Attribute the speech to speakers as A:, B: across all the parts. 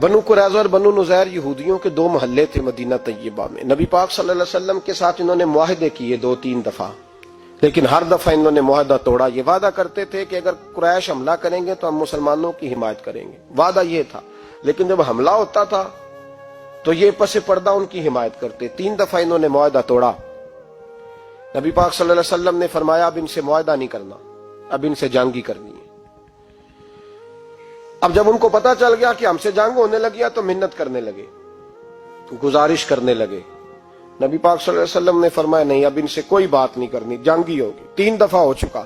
A: بنو قریظہ اور بنو نذیر یہودیوں کے دو محلے تھے مدینہ طیبہ میں. نبی پاک صلی اللہ علیہ وسلم کے ساتھ انہوں نے معاہدے کیے 2-3 دفعہ، لیکن ہر دفعہ انہوں نے معاہدہ توڑا. یہ وعدہ کرتے تھے کہ اگر قریش حملہ کریں گے تو ہم مسلمانوں کی حمایت کریں گے، وعدہ یہ تھا. لیکن جب حملہ ہوتا تھا تو یہ پس پردہ ان کی حمایت کرتے. 3 دفعہ انہوں نے معاہدہ توڑا. نبی پاک صلی اللہ علیہ وسلم نے فرمایا اب ان سے معاہدہ نہیں کرنا، اب ان سے جنگ ہی کرنی ہے. اب جب ان کو پتا چل گیا کہ ہم سے جنگ ہونے لگی تو منت کرنے لگے، گزارش کرنے لگے. نبی پاک صلی اللہ علیہ وسلم نے فرمایا نہیں، اب ان سے کوئی بات نہیں کرنی، جنگ ہی ہوگی. 3 دفعہ ہو چکا.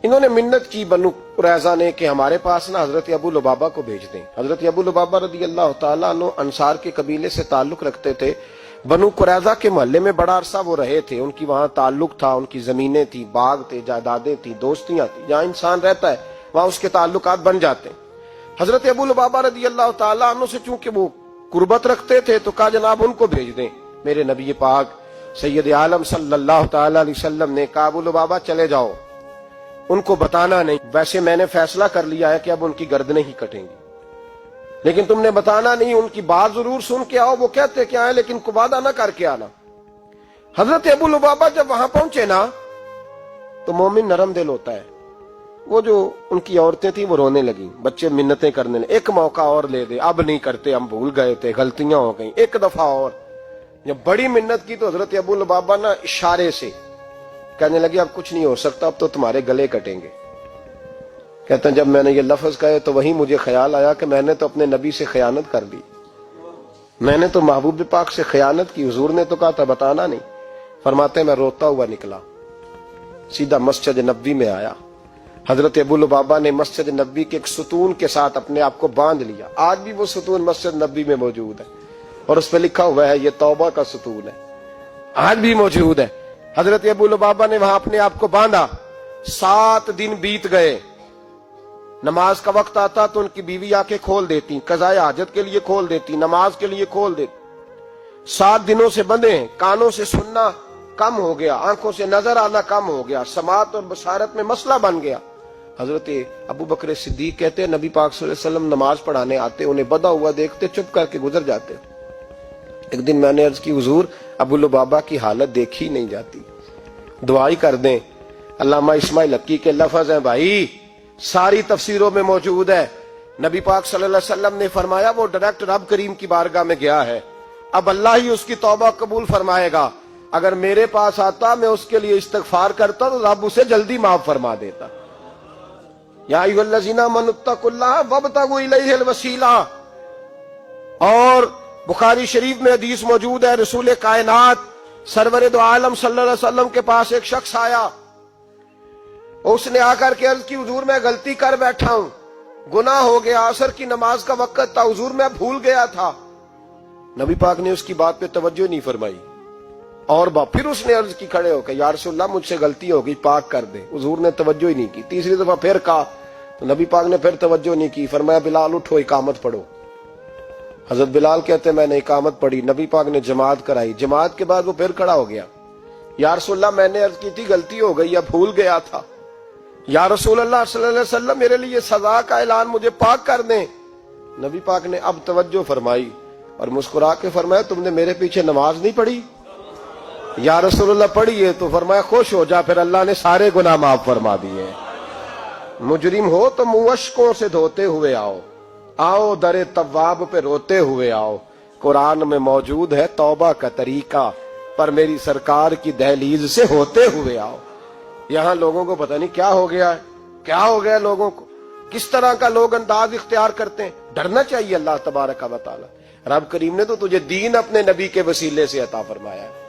A: انہوں نے منت کی بنو قریظہ نے کہ ہمارے پاس نا حضرت ابو لبابہ کو بھیج دیں. حضرت ابو لبابہ رضی اللہ تعالیٰ عنہ انصار کے قبیلے سے تعلق رکھتے تھے. بنو قریظہ کے محلے میں بڑا عرصہ وہ رہے تھے، ان کی وہاں تعلق تھا، ان کی زمینیں تھیں، باغ تھے، جائیدادیں تھیں، دوستیاں تھیں. جہاں انسان رہتا ہے وہاں اس کے تعلقات بن جاتے ہیں. حضرت ابو لبابہ رضی اللہ تعالیٰ عنہ سے چونکہ وہ قربت رکھتے تھے تو کہا جناب ان کو بھیج دیں. میرے نبی پاک سید عالم صلی اللہ تعالی علیہ وسلم نے کہا ابو لبابہ چلے جاؤ، ان کو بتانا نہیں. ویسے میں نے فیصلہ کر لیا ہے کہ اب ان کی گردنیں ہی کٹیں گی، لیکن تم نے بتانا نہیں. ان کی بات ضرور سن کے آؤ، وہ کہتے کیا ہے لیکن کو وعدہ نہ کر کے آنا. حضرت ابو لبابہ جب وہاں پہنچے نا تو مومن نرم دل ہوتا ہے. وہ جو ان کی عورتیں تھیں وہ رونے لگیں، بچے منتیں کرنے لگے، ایک موقع اور لے دے، اب نہیں کرتے، ہم بھول گئے تھے، غلطیاں ہو گئیں، ایک دفعہ اور. جب بڑی منت کی تو حضرت ابو لبابہ نا اشارے سے کہنے لگے اب کچھ نہیں ہو سکتا، اب تو تمہارے گلے کٹیں گے. کہتے ہیں جب میں نے یہ لفظ کہے تو وہیں مجھے خیال آیا کہ میں نے تو اپنے نبی سے خیانت کر دی، میں نے تو محبوب پاک سے خیانت کی. حضور نے تو کہا تھا بتانا نہیں. فرماتے میں روتا ہوا نکلا، سیدھا مسجد نبوی میں آیا. حضرت ابو لبابہ نے مسجد نبوی کے ایک ستون کے ساتھ اپنے آپ کو باندھ لیا. آج بھی وہ ستون مسجد نبوی میں موجود ہے اور اس پہ لکھا ہوا ہے یہ توبہ کا ستون ہے، آج بھی موجود ہے. حضرت ابو لبابہ نے وہاں اپنے آپ کو باندھا. 7 دن بیت گئے. نماز کا وقت آتا تو ان کی بیوی آ کے کھول دیتی، قضائے حاجت کے لیے کھول دیتی، نماز کے لیے کھول دیتی. 7 دنوں سے بندے ہیں. کانوں سے سننا کم ہو گیا، آنکھوں سے نظر آنا کم ہو گیا، سماعت اور بصارت میں مسئلہ بن گیا. حضرت ابو بکر صدیق کہتے ہیں نبی پاک صلی اللہ علیہ وسلم نماز پڑھانے آتے، انہیں بدا ہوا دیکھتے چپ کر کے گزر جاتے. ایک دن میں نے عرض کی حضور ابو لبابہ کی حالت دیکھی نہیں جاتی، دعائی کر دیں. علامہ اسماعیل حقی کے لفظ ہیں بھائی، ساری تفسیروں میں موجود ہے. نبی پاک صلی اللہ علیہ وسلم نے فرمایا وہ ڈائریکٹ رب کریم کی بارگاہ میں گیا ہے، اب اللہ ہی اس کی توبہ قبول فرمائے گا. اگر میرے پاس آتا میں اس کے لیے استغفار کرتا تو رب اسے جلدی معاف فرما دیتا. یا ایھا الذین آمنوا اتقوا اللہ وابتغوا الیہ الوسیلہ. اور بخاری شریف میں حدیث موجود ہے، رسول کائنات سرور دو عالم صلی اللہ علیہ وسلم کے پاس ایک شخص آیا، اس نے آ کر کے عرض کی حضور میں غلطی کر بیٹھا ہوں، گناہ ہو گیا، عصر کی نماز کا وقت تھا حضور میں بھول گیا تھا. نبی پاک نے اس کی بات پہ توجہ نہیں فرمائی اور پھر اس نے عرض کی کھڑے ہو کہ یا رسول اللہ مجھ سے غلطی ہو گئی، پاک کر دے. حضور نے توجہ ہی نہیں کی. تیسری دفعہ پھر کہا تو نبی پاک نے پھر توجہ نہیں کی. فرمایا بلال اٹھو اقامت پڑھو. حضرت بلال کہتے ہیں میں نے اقامت پڑھی، نبی پاک نے جماعت کرائی. جماعت کے بعد وہ پھر کھڑا ہو گیا. یا رسول اللہ میں نے عرض کی تھی غلطی ہو گئی، اب بھول گیا تھا. یا رسول اللہ صلی اللہ علیہ وسلم میرے لیے سزا کا اعلان، مجھے پاک کر دیں. نبی پاک نے اب توجہ فرمائی اور مسکرا کے فرمایا تم نے میرے پیچھے نماز نہیں پڑھی؟ یا رسول اللہ پڑھی ہے. تو فرمایا خوش ہو جا، پھر اللہ نے سارے گناہ معاف فرما دیے. مجرم ہو تو منہ اشکوں سے دھوتے ہوئے آؤ، آؤ در تواب پہ روتے ہوئے آؤ. قرآن میں موجود ہے توبہ کا طریقہ، پر میری سرکار کی دہلیز سے ہوتے ہوئے آؤ. یہاں لوگوں کو پتہ نہیں کیا ہو گیا ہے، کیا ہو گیا لوگوں کو، کس طرح کا لوگ انداز اختیار کرتے ہیں. ڈرنا چاہیے اللہ تبارک و تعالی. رب کریم نے تو تجھے دین اپنے نبی کے وسیلے سے عطا فرمایا ہے.